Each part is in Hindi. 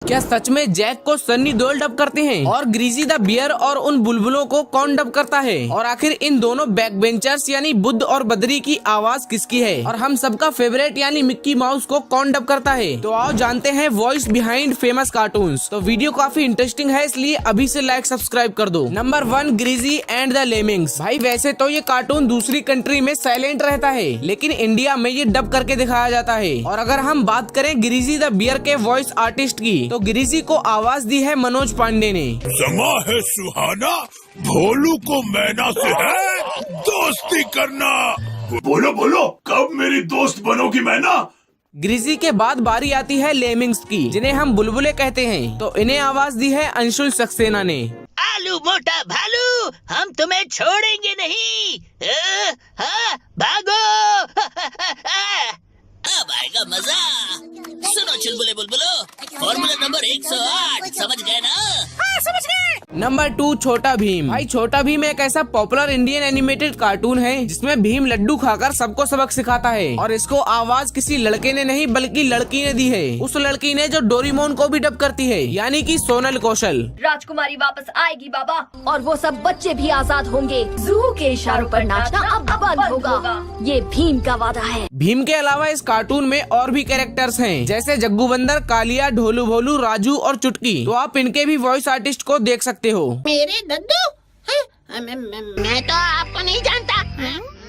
क्या सच में जैक को सन्नी देओल डब करते हैं? और ग्रीजी द बियर और उन बुलबुलों को कौन डब करता है? और आखिर इन दोनों बैक बेंचर्स यानी बुद्ध और बद्री की आवाज किसकी है? और हम सबका फेवरेट यानी मिक्की माउस को कौन डब करता है? तो आओ जानते हैं वॉइस बिहाइंड फेमस कार्टून्स। तो वीडियो काफी इंटरेस्टिंग है, इसलिए अभी से लाइक सब्सक्राइब कर दो। Number 1, greasy and the lemmings. भाई वैसे तो ये कार्टून दूसरी कंट्री में साइलेंट रहता है, लेकिन इंडिया में ये डब करके दिखाया जाता है। और अगर हम बात करें ग्रीजी द बियर के वॉइस आर्टिस्ट की, तो ग्रीजी को आवाज दी है मनोज पांडे ने। समा है सुहाना, भोलू को मैना से है दोस्ती करना। बोलो बोलो, कब मेरी दोस्त बनोगी मैना? ग्रीजी के बाद बारी आती है लेमिंग्स की, जिन्हें हम बुलबुले कहते हैं। तो इन्हें आवाज दी है अंशुल सक्सेना ने। आलू मोटा भालू, हम तुम्हें छोड़ेंगे नहीं। हाँ, भागो। अब आएगा मजा। सुनो चुलबुले बुलबुलो, फॉर्मूला नंबर 108 समझ गए ना? हाँ, समझ गए। नंबर 2, छोटा भीम। भाई छोटा भीम एक ऐसा पॉपुलर इंडियन एनिमेटेड कार्टून है जिसमें भीम लड्डू खाकर सबको सबक सिखाता है। और इसको आवाज किसी लड़के ने नहीं बल्कि लड़की ने दी है। उस लड़की ने जो डोरेमोन को भी डब करती है, यानी कि सोनल कौशल। राजकुमारी वापस आएगी बाबा, और वो सब बच्चे भी आजाद होंगे। जू के इशारों पर नाचना अब बंद होगा, ये भीम का वादा है। भीम के अलावा इस कार्टून में और भी कैरेक्टर्स हैं, जैसे जग्गू बंदर, कालिया, ढोलू भोलू, राजू और चुटकी। तो आप इनके भी वॉइस आर्टिस्ट को देख सकते हो। मेरे दद्दू? मैं तो आपको नहीं जानता।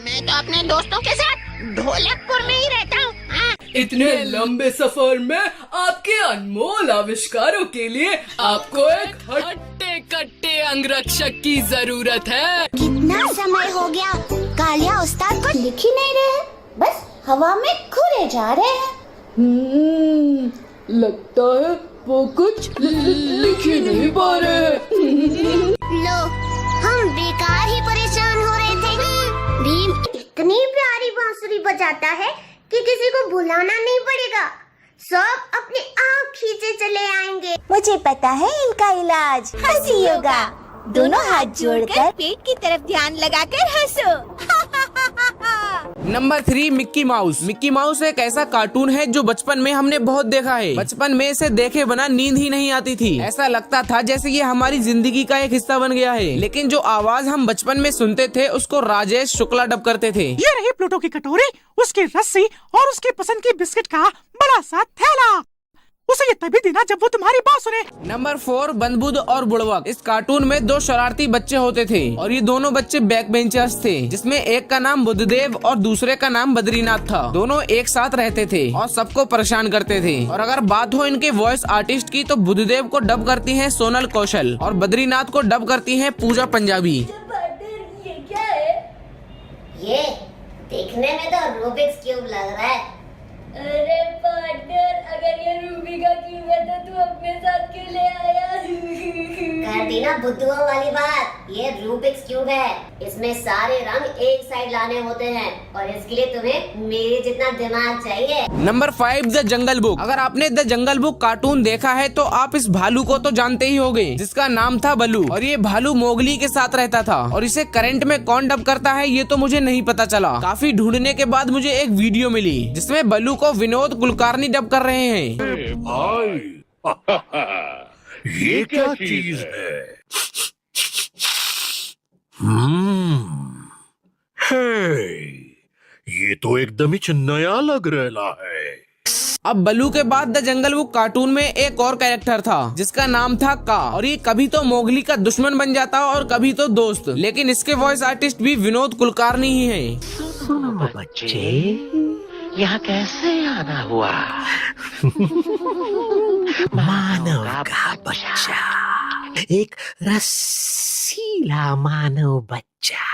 मैं तो अपने दोस्तों के साथ ढोलकपुर में ही रहता हूँ। इतने लंबे सफर में आपके अनमोल आविष्कारों के लिए आपको एक हट्टे कट्टे अंगरक्षक की जरूरत है। कितना समय हो गया, कालिया उस्ताद को लिख ही नहीं रहे, बस हवा में घुरे जा रहे हैं। लगता है वो कुछ लिख ही नहीं पा रहे। लो, हम बेकार ही परेशान हो रहे थे। भीम इतनी प्यारी बांसुरी बजाता है कि किसी को बुलाना नहीं पड़ेगा, सब अपने आप खींचे चले आएंगे। मुझे पता है इनका इलाज, हंसी योगा। दोनों हाथ जोड़कर पेट की तरफ ध्यान लगाकर हंसो। Number 3, Mickey mouse. Mickey mouse एक ऐसा कार्टून है जो बचपन में हमने बहुत देखा है। बचपन में इसे देखे बिना नींद ही नहीं आती थी। ऐसा लगता था जैसे ये हमारी जिंदगी का एक हिस्सा बन गया है। लेकिन जो आवाज हम बचपन में सुनते थे उसको राजेश शुक्ला डब करते थे। ये रही प्लूटो की कटोरी, उसकी रस्सी और उसके पसंद की बिस्किट का बड़ा सा थैला। उसे ये तभी देना जब वो तुम्हारी बात सुने। नंबर 4, बंदबुद और बुड़वक। इस कार्टून में 2 शरारती बच्चे होते थे और ये दोनों बच्चे बैक बेंचर्स थे, जिसमें एक का नाम बुद्धदेव और दूसरे का नाम बद्रीनाथ था। दोनों एक साथ रहते थे और सबको परेशान करते थे। और अगर बात हो इनके वॉइस आर्टिस्ट की, तो बुद्धदेव को डब करती है सोनल कौशल और बद्रीनाथ को डब करती है पूजा पंजाबी। ये क्या है? ये देखने में तो रूबिक्स क्यूब लग रहा है। अरे पार्टनर, अगर ये रूबी का क्यूब है तो तू अपने साथ क्यों ले आया? कर दी ना बुद्धुओं वाली बात। ये रूबिक्स क्यूब है, इसमें सारे रंग एक साइड लाने होते हैं और इसके लिए तुम्हें मेरे जितना दिमाग चाहिए। Number 5, the jungle book. अगर आपने द जंगल बुक कार्टून देखा है तो आप इस भालू को तो जानते ही होंगे, जिसका नाम था बलू। और ये भालू मोगली के साथ रहता था। और इसे करंट में कौन डब करता है ये तो मुझे नहीं पता चला। काफी ढूंढने के बाद मुझे एक वीडियो मिली जिसमें बलू को विनोद कुलकर्णी डब कर रहे हैं। भाई ये क्या चीज है? हे, ये तो एकदम ही नया लग रहा है। अब बलू के बाद द जंगल बुक कार्टून में एक और कैरेक्टर था जिसका नाम था का। और ये कभी तो मोगली का दुश्मन बन जाता और कभी तो दोस्त। लेकिन इसके वॉइस आर्टिस्ट भी विनोद कुलकर्णी ही हैं। सुनो बच्चे, यहाँ कैसे आना हुआ? मानव का बच्चा, एक रसीला मानव बच्चा।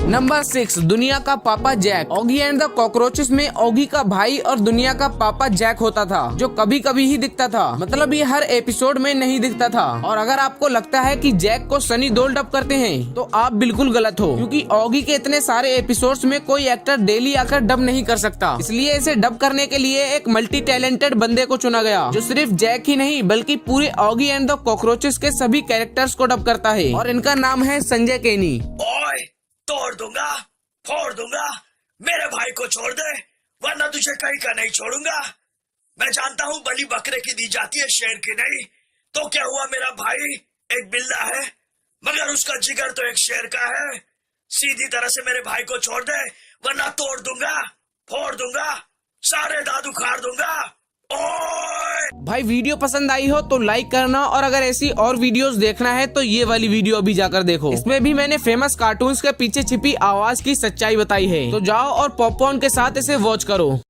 नंबर 6, दुनिया का पापा Jack. Oggy and the cockroaches में ऑगी का भाई और दुनिया का पापा जैक होता था, जो कभी कभी ही दिखता था। मतलब ये हर एपिसोड में नहीं दिखता था। और अगर आपको लगता है कि जैक को सनी देओल डब करते हैं तो आप बिल्कुल गलत हो, क्योंकि ऑगी के इतने सारे एपिसोड्स में कोई एक्टर डेली आकर डब नहीं कर सकता। इसलिए इसे डब करने के लिए एक मल्टी टैलेंटेड बंदे को चुना गया, जो सिर्फ जैक ही नहीं बल्कि पूरे ऑगी एंड द कॉकरोचेस के सभी कैरेक्टर्स को डब करता है। और इनका नाम है संजय केनी। तोड़ दूंगा, फोड़ दूंगा, मेरे भाई को छोड़ दे, वरना तुझे कहीं का नहीं छोड़ूंगा। मैं जानता हूँ बलि बकरे की दी जाती है, शेर की नहीं। तो क्या हुआ, मेरा भाई एक बिल्ला है मगर उसका जिगर तो एक शेर का है। सीधी तरह से मेरे भाई को छोड़ दे वरना तोड़ दूंगा, फोड़ दूंगा, सारे दादू खाड़ दूंगा। ओए! भाई वीडियो पसंद आई हो तो लाइक करना, और अगर ऐसी और वीडियोस देखना है तो ये वाली वीडियो अभी जाकर देखो। इसमें भी मैंने फेमस कार्टून्स के पीछे छिपी आवाज की सच्चाई बताई है। तो जाओ और पॉपकॉर्न के साथ इसे वॉच करो।